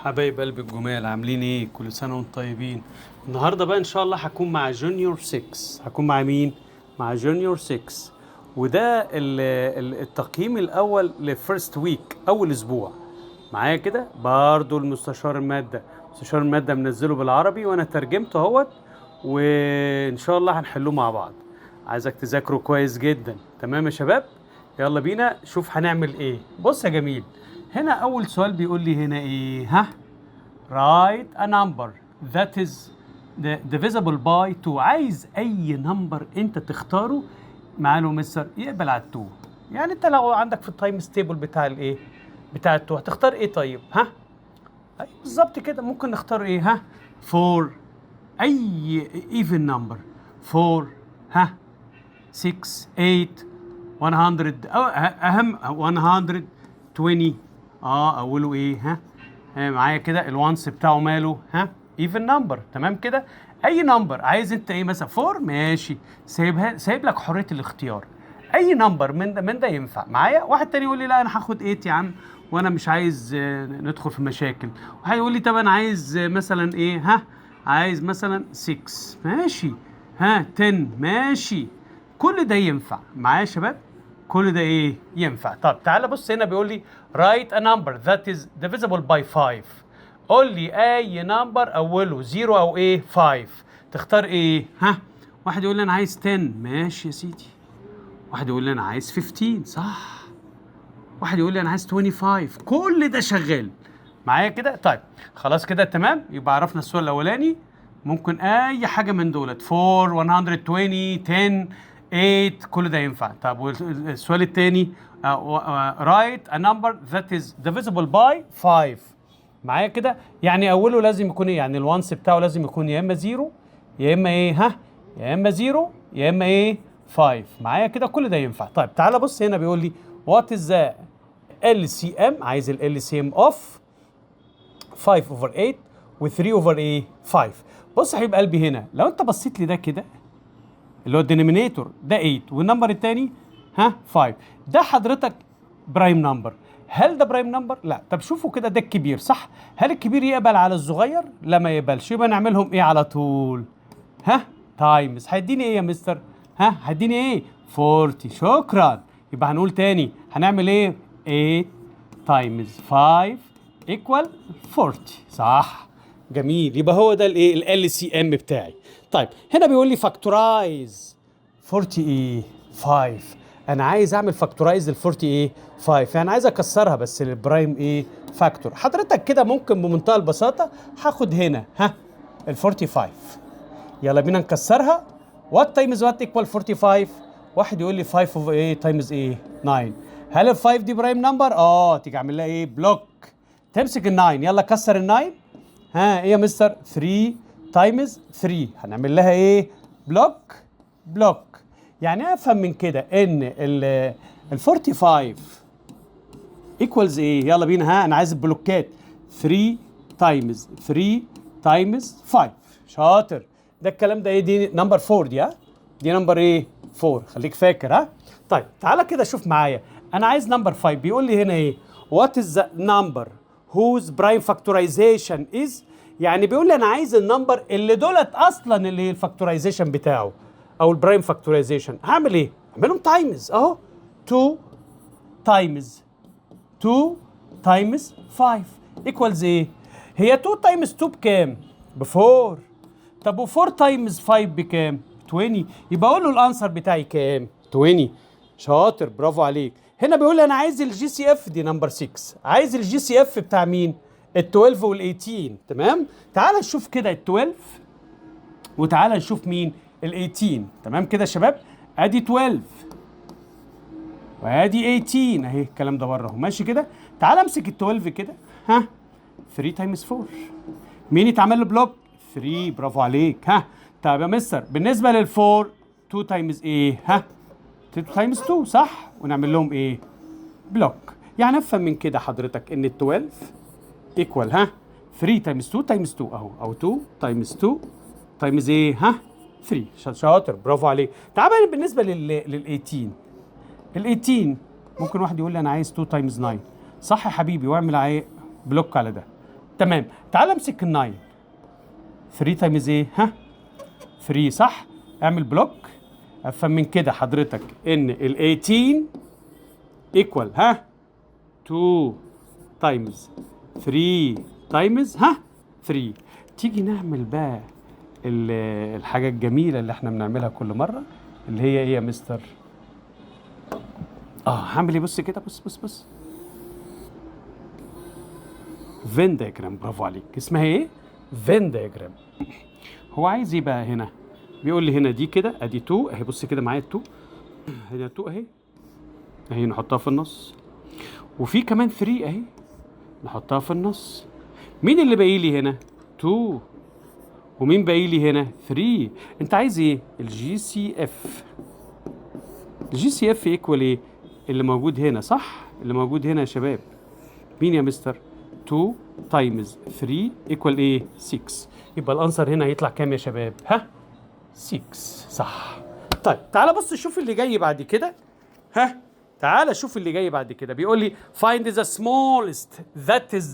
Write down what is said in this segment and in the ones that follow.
حبايب قلب الجمال عاملين ايه؟ كل سنة وانتم طيبين. النهارده بقى ان شاء الله هكون مع جونيور 6. هكون مع مين؟ مع جونيور 6. وده التقييم الاول لفيرست ويك، اول اسبوع معايا كده. برضو مستشار المادة منزله بالعربي وانا ترجمته اهوت، وان شاء الله هنحلوه مع بعض. عايزك تذاكروا كويس جدا. تمام يا شباب؟ يلا بينا شوف هنعمل ايه. بص يا جميل، هنا اول سؤال بيقول لي هنا ايه؟ write a number that is divisible by 2. عايز اي نمبر انت تختاره معاله مستر يقبل على 2. يعني انت لو عندك في التايم ستيبل بتاع الايه بتاع 2 هتختار ايه؟ طيب أي بالظبط كده. ممكن نختار ايه؟ 4، اي even number. 4 6 8 100 اهم 120. اوله ايه؟ معايا كده الوانس بتاعه ماله ايفن نمبر. تمام كده. اي نمبر عايز انت ايه؟ مثلا 4 ماشي، سايب لك حريه الاختيار. اي نمبر من ده ينفع معايا. واحد تاني يقول لي لا انا هاخد 8 يا عم وانا مش عايز ندخل في مشاكل. واحد يقول لي طب انا عايز مثلا ايه؟ عايز مثلا 6 ماشي، 10 ماشي. كل ده ينفع معايا يا شباب. كل ده ايه؟ ينفع. طب تعالى بص هنا بيقول لي write a number that is divisible by 5. قول لي اي نمبر اوله 0 او ايه 5. تختار ايه؟ واحد يقول لي انا عايز 10 ماشي يا سيدي. واحد يقول لي انا عايز 15 صح. واحد يقول لي انا عايز 25. كل ده شغال معايا كده. طيب خلاص كده تمام. يبقى عرفنا السؤال الاولاني ممكن اي حاجه من دولت 4 120 10 8 كل ده ينفع. طب والسؤال الثاني write a number that is divisible by 5. معايا كده. يعني اوله لازم يكون ايه؟ يعني الوانس بتاعه لازم يكون يا اما 0 يا اما ايه يا اما 0 يا اما ايه 5. معايا كده. كل ده ينفع. طيب تعالى بص هنا بيقول لي what is the LCM. عايز ال LCM of 5 over 8 و 3 over ايه 5. بص يا حبيب قلبي، هنا لو انت بصيت لي ده كده اللي هو الدينومينيتور ده 8 والنمبر الثاني 5، ده حضرتك برايم نمبر. هل ده برايم نمبر؟ لا. طب شوفوا كده، ده الكبير صح. هل الكبير يقبل على الصغير؟ لا ما يقبلش. يبقى نعملهم ايه على طول؟ تايمز. هيديني ايه يا مستر؟ هيديني ايه 40. شكرا. يبقى هنقول تاني هنعمل ايه؟ 8 تايمز 5 ايكوال 40 صح. جميل. يبقى هو ده الايه ال سي ام بتاعي. طيب هنا بيقول لي فاكتورايز 40 ايه 5. انا عايز اعمل فاكتورايز ال 40 ايه 5، يعني عايز اكسرها بس للبرايم ايه فاكتور. حضرتك كده ممكن بمنتهى البساطه هاخد هنا ال 45. يلا بينا نكسرها. وات تايمز وات ايكوال 45. واحد يقول لي 5 اوف ايه تايمز ايه 9. هل ال 5 دي برايم نمبر؟ تيجي اعمل لها ايه بلوك. تمسك ال 9. يلا كسر ال 9. ايه يا مستر؟ 3 تايمز 3. هنعمل لها ايه بلوك. يعني افهم من كده ان ال 45 ايكوالز ايه. يلا بينا انا عايز البلوكات. 3 تايمز 3 تايمز 5. شاطر. ده الكلام ده ايه؟ دي نمبر 4 دي دي نمبر ايه 4. خليك فاكر طيب تعالى كده شوف معايا. انا عايز نمبر 5. بيقول لي هنا ايه؟ وات از ذا نمبر whose prime factorization is. يعني بيقول لي انا عايز النمبر اللي دولت اصلا اللي الفاكتورايزيشن بتاعه او البرايم فاكتورايزيشن. هعمل ايه؟ اعملهم تايمز 2 تايمز 2 تايمز 5 ايكوالز ايه؟ هي 2 تايمز 2 بكام؟ ب 4. طب و4 تايمز 5 بكام؟ 20. يبقى اقول له الانسر بتاعي كام؟ 20. شاطر برافو عليك. هنا بيقول لي انا عايز الجي سي اف دي نمبر 6. عايز الجي سي اف بتاع مين؟ ال 12 وال 18. تمام. تعال نشوف كده ال 12 وتعال نشوف مين ال 18. تمام كده يا شباب. ادي 12 وادي 18 اهي. الكلام ده بره ماشي كده. تعال امسك ال 12 كده 3 تايمز 4. مين يتعمل له بلوك؟ 3. برافو عليك. طب يا مستر بالنسبه لل 4 2 تايمز ايه 2 تايمز 2 صح. ونعمل لهم ايه بلوك. يعني افهم من كده حضرتك ان ال 12 ايكوال 3 تايمز 2 تايمز 2 اهو، او 2 تايمز 2 تايمز ايه 3. شاطر برافو عليك. تعال بقى بالنسبه لل 18. ال 18 ممكن واحد يقول لي انا عايز 2 تايمز 9 صح يا حبيبي، واعمل عليه بلوك على ده. تمام. تعال امسك ال 9. 3 تايمز ايه؟ ها؟ 3 صح؟ اعمل بلوك. افهم من كده حضرتك ان ال 18 ايكوال ها؟ 2 تايمز 3 تايمز ها؟ 3. تيجي نعمل بقى الحاجة الجميلة اللي احنا بنعملها كل مرة، اللي هي ايه يا مستر؟ هعمل ايه؟ بص كده، بص فين دايجرام. برافو عليك. اسمها ايه؟ فين دايجرام. هو عايز ايه بقى هنا؟ بيقول لي هنا دي كده ادي 2 اهي. بص كده معايا 2 هنا، 2 اهي نحطها في النص، وفي كمان 3 اهي نحطها في النص. مين اللي باقي لي هنا؟ 2. ومين باقي لي هنا؟ 3. انت عايز ايه؟ الجي سي اف. الجي سي اف ايكوال ايه؟ اللي موجود هنا صح؟ اللي موجود هنا يا شباب مين يا مستر؟ 2 تايمز 3 ايكوال ايه؟ 6. يبقى الانسر هنا هيطلع كام يا شباب؟ ها؟ 6 صح. طيب تعالى بص شوف اللي جاي بعد كده. ها؟ تعالى شوف اللي جاي بعد كده. بيقول لي find the smallest that is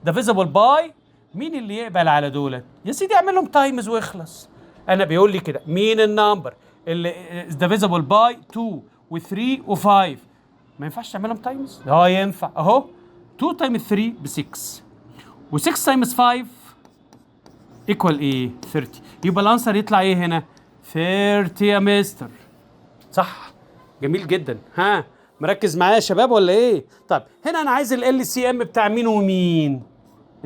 divisible by. مين اللي يقبل على دولت؟ يا سيدي اعمل لهم تايمز واخلص. انا بيقول لي كده مين النمبر اللي is divisible by 2 و3 و5؟ ما ينفعش تعملهم تايمز؟ ينفع اهو. 2 تايمز 3 ب 6 و6 تايمز 5 ايكوال ايه؟ 30. يبقى الانسر يطلع ايه هنا؟ 30 يا مستر. صح. جميل جدا. ها مركز معايا يا شباب ولا ايه؟ طب هنا انا عايز ال سي ام بتاع مين ومين؟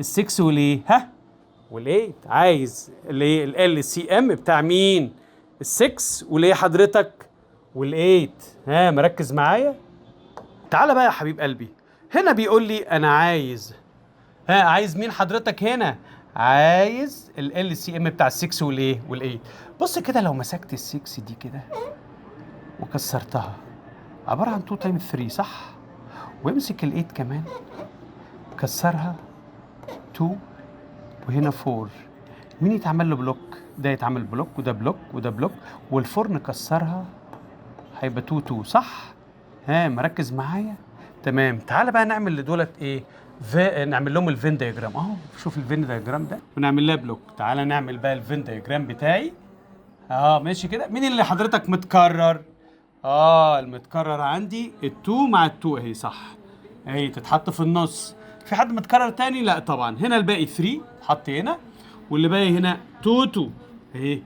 ال6 والايه؟ ها؟ وال8. عايز الايه؟ ال سي ام بتاع مين؟ ال6 والايه حضرتك؟ وال8. ها مركز معايا؟ تعالى بقى يا حبيب قلبي. هنا بيقول لي انا عايز مين حضرتك هنا؟ عايز ال سي ام بتاع ال6 والايه؟ وال8. بص كده لو مسكت ال6 دي كده وكسرتها عبارة عن 2 تايمز 3 صح؟ وامسك ال8 كمان كسرها 2 وهنا 4. مين يتعمل له بلوك؟ ده يتعمل بلوك وده بلوك وده بلوك، والفور نكسرها هيبقى 2 2 صح؟ ها مركز معايا؟ تمام. تعالى بقى نعمل لدولت ايه؟ نعمل لهم الفين دايجرام اهو. شوف الفين دايجرام ده ونعمل لها بلوك. تعالى نعمل بقى الفين دايجرام بتاعي. ماشي كده. مين اللي حضرتك متكرر؟ المتكرر عندي ال2 مع ال2 اهي صح، اهي تتحط في النص. في حد متكرر تاني؟ لا طبعا. هنا الباقي 3 اتحط هنا، واللي باقي هنا 2 2 اهي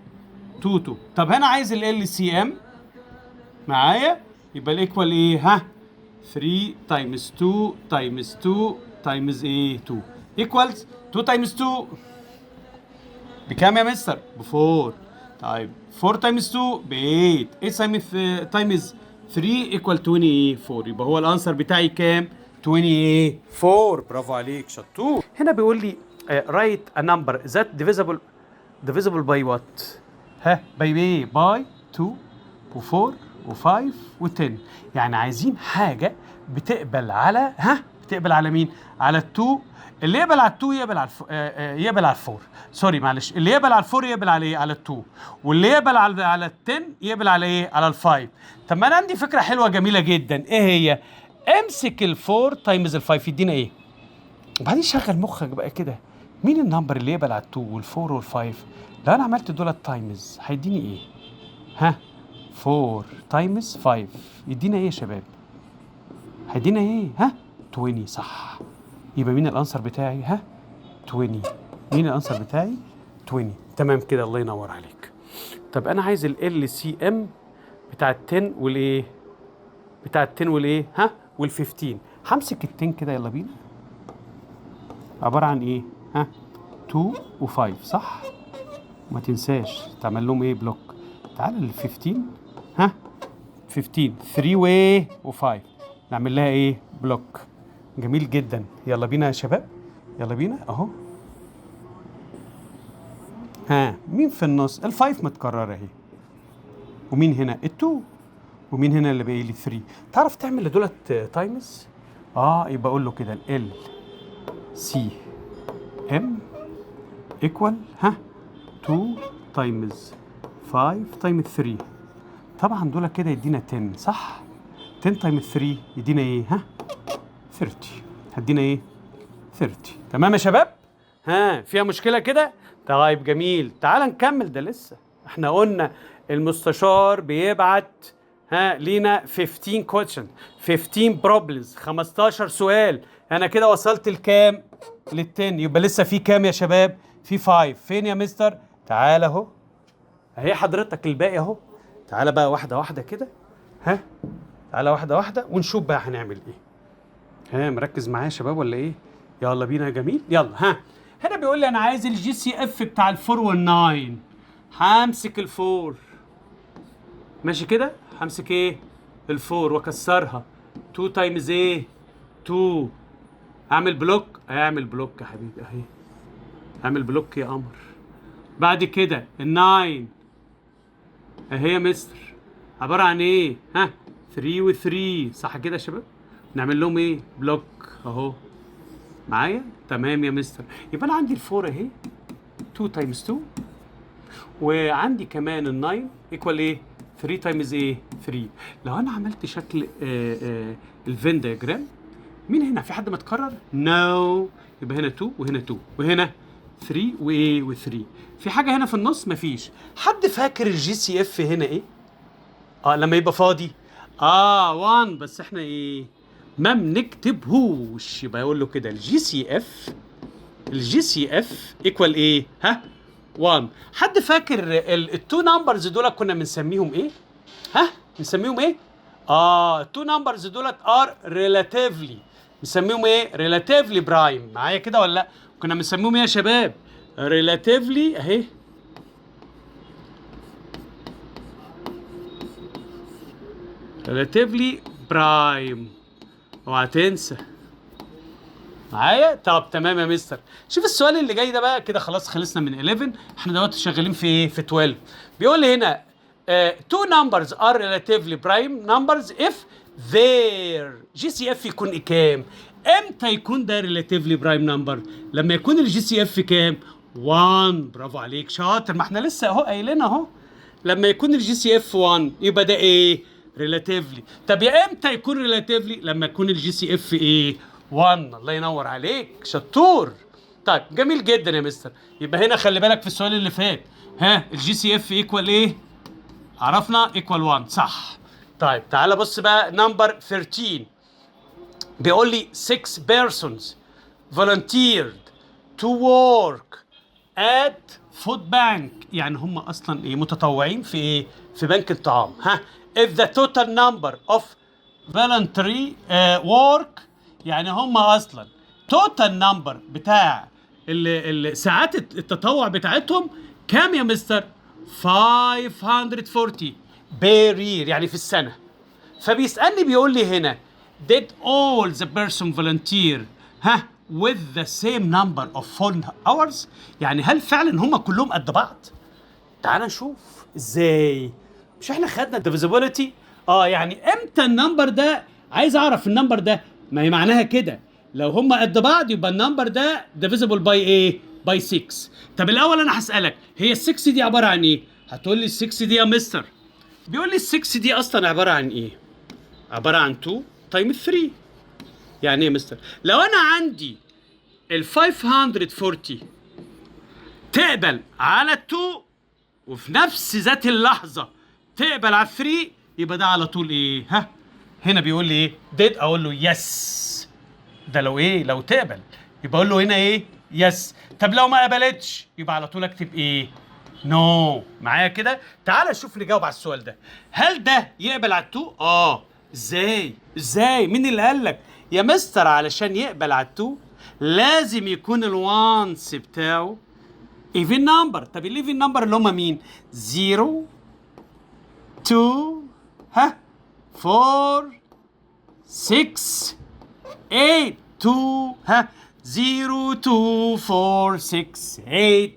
2 2. طب هنا عايز ال سي ام معايا، يبقى الايكوال ايه؟ ها 3 تايمز 2 تايمز 2 تايمز ايه؟ 2 ايكوالز 2 تايمز 2 بكام يا مستر؟ ب4. طيب 4 تايمز 2 ب 8. 8 تايمز 3 ايكوال 24. يبقى هو الانسر بتاعي كام؟ 24. برافو عليك شطور. هنا بيقول لي write a number that divisible by what؟ ها باي ايه؟ باي 2 و4 و5 و10. يعني عايزين حاجه بتقبل على بتقبل على مين؟ على ال2. اللي يقبل على ال2 يقبل على يقبل على ال4. سوري معلش. اللي يقبل على ال4 يقبل على ايه؟ على ال2. واللي يقبل على ال10 يقبل على ايه؟ على ال5. طب ما انا عندي فكره حلوه جميله جدا. ايه هي؟ امسك ال4 تايمز ال5 يدينا ايه؟ وبعدين شغل مخك بقى كده. مين النمبر اللي يقبل على ال2 وال4 وال5؟ لو انا عملت دول تايمز هيديني ايه؟ 4 تايمز 5 يدينا ايه يا شباب؟ هيدينا ايه؟ 20 صح. يبقى مين الانسر بتاعي؟ 20. مين الانسر بتاعي؟ 20. تمام كده. الله ينور عليك. طب انا عايز ال سي ام بتاع ال10 والايه؟ بتاع ال10 والايه؟ وال15. همسك ال10 كده يلا بينا. عباره عن ايه؟ 2 و5 صح؟ ما تنساش تعمل لهم ايه؟ بلوك. تعال ال15 15 3 و5 نعمل لها ايه؟ بلوك. جميل جدا. يلا بينا يا شباب، يلا بينا اهو. مين في النص؟ ال5 متكرره اهي. ومين هنا؟ ال2. ومين هنا اللي باقي لي؟ 3. تعرف تعمل لدولت تايمز؟ يبقى اقول له كده ال سي ام ايكوال 2 تايمز 5 تايمز 3. طبعا دول كده يدينا 10 صح؟ 10 تايمز 3 يدينا ايه؟ 30. هدينا ايه؟ 30. تمام يا شباب؟ ها فيها مشكله كده؟ طيب جميل، تعال نكمل، ده لسه احنا قلنا المستشار بيبعت لينا 15 question 15 problems 15 سؤال. انا كده وصلت لكام؟ لل10. يبقى لسه في كام يا شباب؟ في 5. فين يا مستر؟ تعال اهو، اهي حضرتك الباقي اهو. تعال بقى واحده واحده كده، تعالى واحده واحده ونشوف بقى هنعمل ايه. مركز معايا يا شباب ولا ايه؟ يلا بينا يا جميل، يلا. هنا بيقول لي انا عايز الجي سي اف بتاع الفور وال9. همسك الفور، ماشي كده، همسك ايه؟ الفور واكسرها. 2 تايمز ايه؟ 2. اعمل بلوك، اعمل بلوك يا حبيبي اهي، اعمل بلوك يا قمر. بعد كده ال9 اهي يا مستر، عباره عن ايه؟ 3 و3 صح كده يا شباب؟ نعمل لهم ايه؟ بلوك اهو معايا. تمام يا مستر، يبقى انا عندي الفور اهي 2 تايمز 2، وعندي كمان ال9 ايكوال ايه؟ 3 تايمز ايه؟ 3. لو انا عملت شكل الفين دياجرام، مين هنا؟ في حد متكرر؟ نو. يبقى هنا 2 وهنا 2 وهنا 3 وايه؟ و3. في حاجه هنا في النص؟ مفيش. حد فاكر الجي سي اف هنا ايه؟ لما يبقى فاضي 1، بس احنا ايه؟ ما بنكتبهوش. يبقى يقول له كده الجي سي اف ايكوال ايه؟ 1. حد فاكر التو نمبرز دول كنا بنسميهم ايه؟ بنسميهم ايه؟ التو نمبرز دولت ار ريلاتيفلي، بنسميهم ايه؟ ريلاتيفلي برايم. معايا كده ولا لا؟ كنا بنسميهم ايه يا شباب؟ ريلاتيفلي اهي، ريلاتيفلي برايم، اوعى تنسى معايا. طب تمام يا مستر. شوف السؤال اللي جاي ده بقى، كده خلاص خلصنا من 11. احنا دلوقتي شغالين في ايه؟ في 12. بيقول لي هنا two numbers are relatively prime numbers if their جي سي اف يكون كام؟ امتى يكون ده relatively prime number؟ لما يكون الجي سي اف كام؟ 1. برافو عليك شاطر، ما احنا لسه اهو قايلين اهو. لما يكون الجي سي اف 1 يبقى ده ايه؟ ريلاتيفلي. طب يا امتى يكون ريلاتيفلي؟ لما يكون الجي سي اف ايه؟ 1. الله ينور عليك شطور. طيب جميل جدا يا مستر. يبقى هنا خلي بالك في السؤال اللي فات، الجي سي اف ايكوال ايه؟ عرفنا ايكوال 1 صح. طيب تعالى بص بقى نمبر 13. بيقول لي 6 persons volunteered to work at food bank. يعني هم اصلا ايه؟ متطوعين في ايه؟ في بنك الطعام. if the total number of voluntary work، يعني هم اصلا total number بتاع ساعات التطوع بتاعتهم كام يا مستر؟ 540 per year، يعني في السنه. فبيسالني بيقول لي هنا did all the person volunteer with the same number of phone hours؟ يعني هل فعلا هم كلهم قد بعض؟ تعال نشوف ازاي. مش احنا خدنا divisibility؟ يعني امتى النمبر ده؟ عايز اعرف النمبر ده، ما هي معناها كده لو هم قد بعض يبقى النمبر ده divisible by ايه؟ by 6. طب الاول انا هسالك، هي ال6 دي عباره عن ايه؟ هتقول لي ال6 دي يا مستر، بيقول لي ال6 دي اصلا عباره عن ايه؟ عباره عن 2 تايم 3. يعني ايه يا مستر؟ لو انا عندي ال 540 تقبل على 2 وفي نفس ذات اللحظه تقبل على 3، يبقى ده على طول ايه؟ هنا بيقول لي ايه؟ ديد، اقول له يس. ده لو ايه؟ لو تقبل يبقى اقول له هنا ايه؟ يس. طب لو ما قبلتش يبقى على طول اكتب ايه؟ نو. معايا كده؟ تعال شوف نجاوب على السؤال ده. هل ده يقبل على 2؟ ازاي؟ مين اللي قال لك يا مستر علشان يقبل على 2 لازم يكون الوانس بتاعه ايفن نمبر؟ طب الايفن نمبر اللي هم مين؟ 0 2 4 6 8 2 0 2 4 6 8.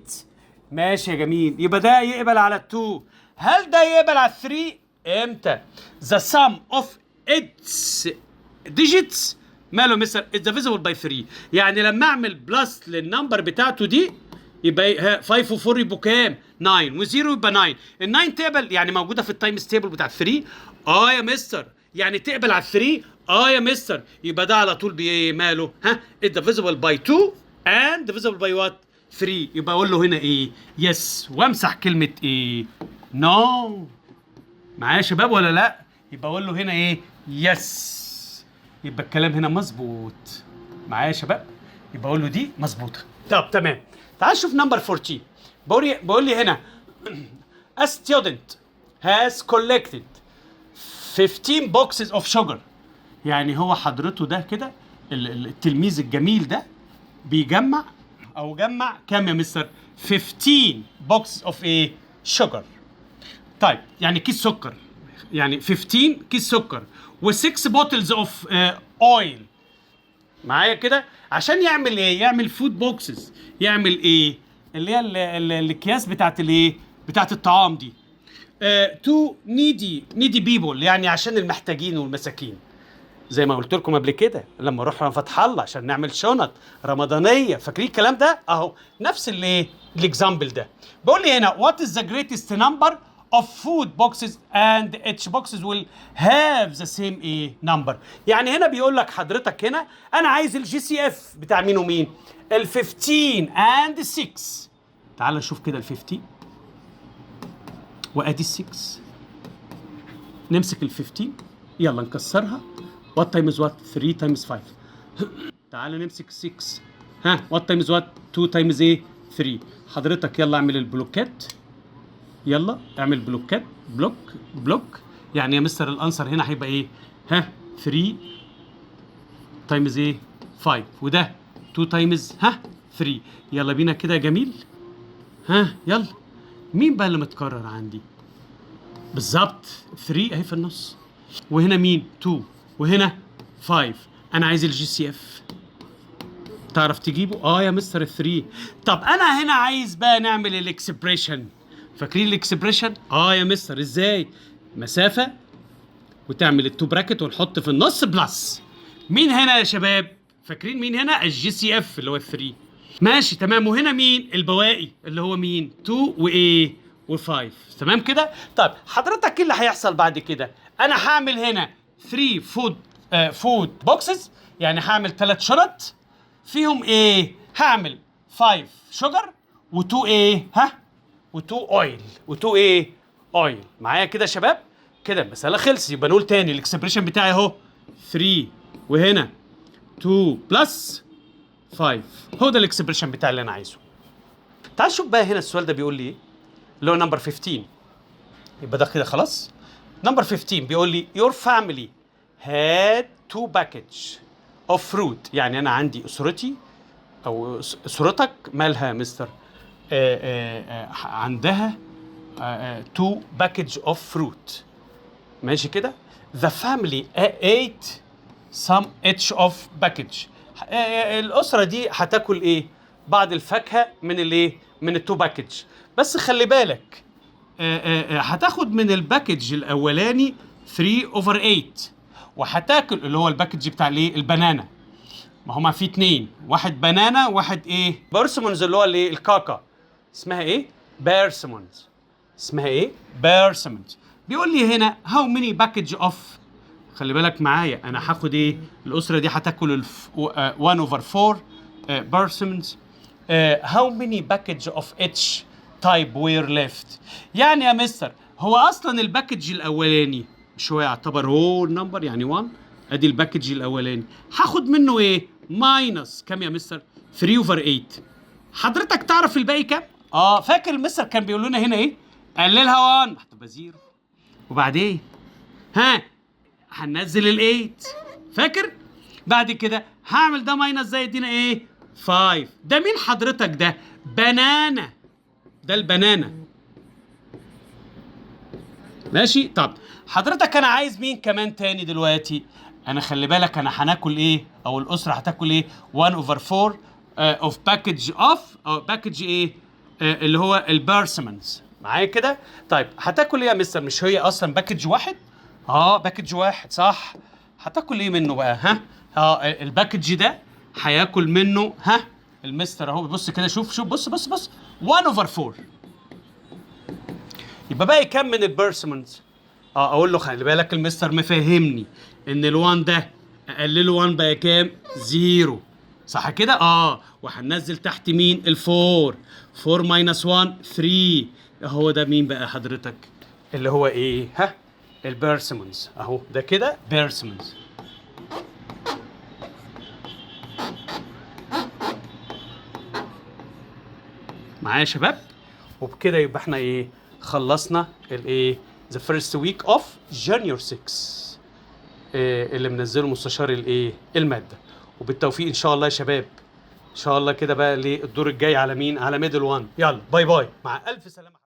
ماشي يا جميل، يبقى ده يقبل على 2. هل ده يقبل على 3؟ امتى؟ the sum of its digits ماله مستر؟ it's divisible by 3. يعني لما اعمل بلس للنمبر بتاعته دي يبقى 5 و4 يبقوا كام؟ 9 و0 يبقى 9. ال9 تقبل يعني موجوده في التايمز تيبل بتاع 3؟ يا مستر. يعني تقبل على 3؟ يا مستر. يبقى ده على طول بايه؟ ماله؟ it's divisible by 2 and divisible by what 3 يبقى اقول له هنا ايه يس وامسح كلمه ايه نو معايا يا شباب ولا لا يبقى اقول له هنا ايه يس يبقى الكلام هنا مظبوط معايا يا شباب يبقى اقول له دي مظبوطه طب تمام تعال شوف نمبر 14 بقول لي هنا a student has collected 15 boxes of sugar يعني هو حضرته ده كده التلميذ الجميل ده بيجمع او جمع كام يا مستر 15 boxes of ايه sugar طيب يعني كيس سكر يعني 15 كيس سكر و6 bottles of oil معايا كده عشان يعمل ايه يعمل فود بوكسز يعمل ايه اللي هي الاكياس بتاعت الايه بتاعت الطعام دي تو نيدي بيبول يعني عشان المحتاجين والمساكين زي ما قلت لكم قبل كده لما رحنا فتح الله عشان نعمل شنط رمضانيه فاكرين الكلام ده اهو نفس الايه الاكزامبل ده بقول لي هنا what is the greatest number of food boxes and each boxes will have the same ايه number يعني هنا بيقول لك حضرتك هنا انا عايز الجي سي اف بتاع مين ومين ال 15 and 6 تعال نشوف كده ال 15 وادي ال 6 نمسك ال 15 يلا نكسرها what time is what 3 times 5 تعال نمسك 6 ها what time is what 2 times ايه 3 حضرتك يلا اعمل البلوكات يلا اعمل بلوكات بلوك يعني يا مستر الانسر هنا هيبقى ايه ها 3 تايمز ايه 5 وده 2 تايمز ها 3 يلا بينا كده يا جميل ها يلا مين بقى اللي متكرر عندي بالظبط 3 اهي في النص وهنا مين 2 وهنا 5 انا عايز الجي سي اف تعرف تجيبه يا مستر 3 طب انا هنا عايز بقى نعمل الاكسبريشن فاكرين الاكسبريشن يا مستر ازاي مسافه وتعمل التو براكت ونحط في النص بلس مين هنا يا شباب فاكرين مين هنا الجي سي اف اللي هو 3 ماشي تمام وهنا مين البواقي اللي هو مين 2 وايه و5 تمام كده طيب حضرتك ايه اللي هيحصل بعد كده انا هعمل هنا 3 فود بوكسز يعني هعمل 3 شنط فيهم ايه هعمل 5 شوجر و2 ايه و2 اويل و2 ايه اويل معايا كده يا شباب كده المساله خلصت يبقى نقول تاني الاكسبريشن بتاعي اهو 3 وهنا 2 بلس 5 هو ده الاكسبريشن بتاعي اللي انا عايزه تعال شوف بقى هنا السؤال ده بيقول لي ايه اللي هو نمبر 15 يبقى ده كده خلاص نمبر 15 بيقول لي your family had 2 package of fruit يعني انا عندي اسرتي او اسرتك مالها يا مستر عندها 2 package of fruit ماشي كده the family ate some each of package الاسره دي هتاكل ايه بعض الفاكهه من الايه من التو باكج بس خلي بالك هتاخد من الباكج الاولاني 3 over 8 وهتاكل اللي هو الباكج بتاع الايه البنانا ما هما في 2 واحد بنانا واحد ايه بيرسيمونز اللي هو الايه الكاكا اسمها ايه بيرسيمونز اسمها ايه بيرسيمونز بيقول لي هنا هاو ماني باكج اوف خلي بالك معايا انا هاخد ايه الاسره دي هتاكل 1 over 4 بيرسيمونز how many package of each type were left يعني يا مستر هو اصلا الباكج الاولاني مش هو يعتبر هو النمبر يعني 1 ادي الباكج الاولاني هاخد منه ايه ماينس كام يا مستر 3 over 8 حضرتك تعرف الباقي كام فاكر المستر كان بيقول لنا هنا ايه قللها 1 هتبقى 0 وبعدين هننزل ال8 فاكر بعد كده هعمل ده ماينس زي يدينا ايه 5 ده مين حضرتك ده بنانا ده البنانا ماشي طب حضرتك انا عايز مين كمان تاني دلوقتي انا خلي بالك انا هناكل ايه او الاسره هتاكل ايه 1 over 4 اوف باكج اوف او باكج ايه اللي هو البيرسيمونز معايا كده طيب هتاكل ايه يا مستر مش هي اصلا باكج واحد باكج واحد صح هتاكل ايه منه بقى الباكج ده هياكل منه المستر اهو بص كده شوف بص 1 over 4 يبقى باقي كام من البيرسيمونز اقول له خلي بالك المستر مفهمني ان ال1 ده اقلله 1 بقى كام 0 صح كده؟ وهننزل تحت مين؟ الفور. 4 ماينس 1 3. هو ده مين بقى حضرتك؟ اللي هو ايه؟ البيرسيمونز اهو، ده كده بيرسيمونز. معايا يا شباب؟ وبكده يبقى احنا ايه؟ خلصنا الايه؟ the first week of junior 6 اللي منزله مستشار الايه؟ المادة. وبالتوفيق ان شاء الله يا شباب. ان شاء الله كده بقى الدور الجاي على مين؟ على ميدل 1. يلا باي باي، مع الف سلامة.